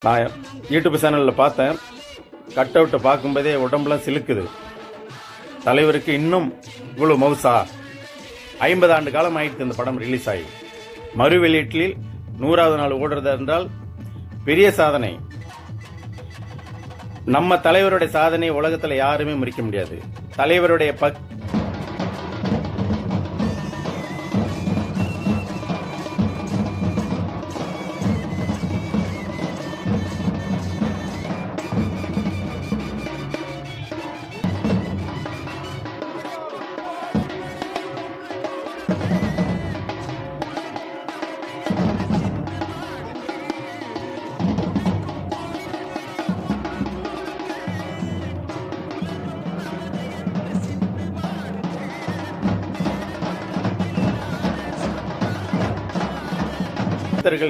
நான் யூடியூப் சேனலில் பார்த்தேன். கட் அவுட்டை பார்க்கும்போதே உடம்புலாம் சிலுக்குது. தலைவருக்கு இன்னும் இவ்வளவு மவுசா? 50 ஆண்டு காலம் ஆயிடுச்சு இந்த படம் ரிலீஸ் ஆகி. மறு வெளியீட்டில் 100வது நாள் ஓடுறது என்றால் பெரிய சாதனை. நம்ம தலைவருடைய சாதனை உலகத்தில் யாருமே முறிக்க முடியாது. தலைவருடைய பக்தர்கள்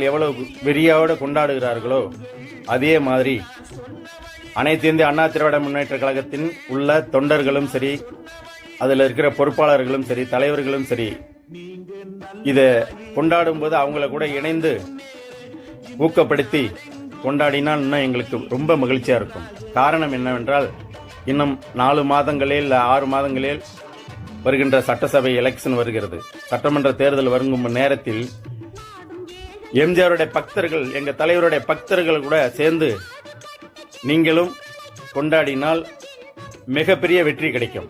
எவ்வளவு வெறியோடு கொண்டாடுகிறார்களோ அதே மாதிரி அனைத்து இந்திய அண்ணா திராவிட முன்னேற்ற கழகத்தின் உள்ள தொண்டர்களும் சரி, அதில் இருக்கிற பொறுப்பாளர்களும் சரி, தலைவர்களும் சரி, இதை கொண்டாடும் போது அவங்கள கூட இணைந்து ஊக்கப்படுத்தி கொண்டாடினால் இன்னும் எங்களுக்கு ரொம்ப மகிழ்ச்சியா இருக்கும். காரணம் என்னவென்றால், இன்னும் 4 மாதங்களில் 6 மாதங்களில் வருகின்ற சட்டசபை எலெக்ஷன் வருகிறது. சட்டமன்ற தேர்தல் வருகும் நேரத்தில் எம்ஜிஆருடைய பக்தர்கள், எங்க தலைவருடைய பக்தர்கள் கூட சேர்ந்து நீங்களும் கொண்டாடினால் மிகப்பெரிய வெற்றி கிடைக்கும்.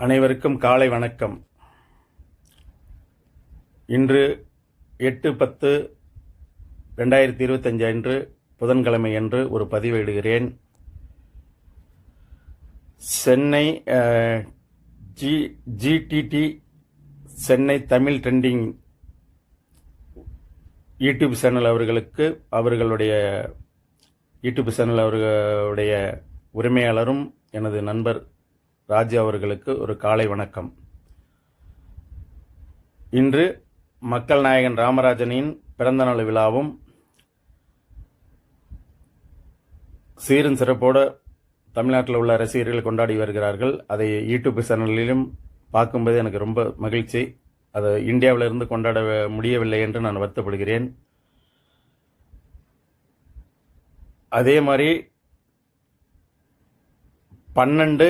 அனைவருக்கும் காலை வணக்கம். இன்று 8/10/2025 அன்று புதன்கிழமை அன்று ஒரு பதிவு இடுகிறேன். Chennai GTT Chennai Tamil trending YouTube channel அவர்களுக்கு, அவர்களுடைய யூடியூப் சேனல் அவர்களுடைய உரிமையாளரும் எனது நண்பர் ராஜு அவர்களுக்கு ஒரு காலை வணக்கம். இன்று மக்கள் நாயகன் ராமராஜனின் பிறந்தநாள் விழாவும் சீரும் சிறப்போடு தமிழ்நாட்டில் உள்ள ரசிகர்கள் கொண்டாடி வருகிறார்கள். அதை யூடியூப் சேனலிலும் பார்க்கும்போது எனக்கு ரொம்ப மகிழ்ச்சி. அது இந்தியாவிலிருந்து கொண்டாட முடியவில்லை என்று நான் வருத்தப்படுகிறேன். அதே மாதிரி 12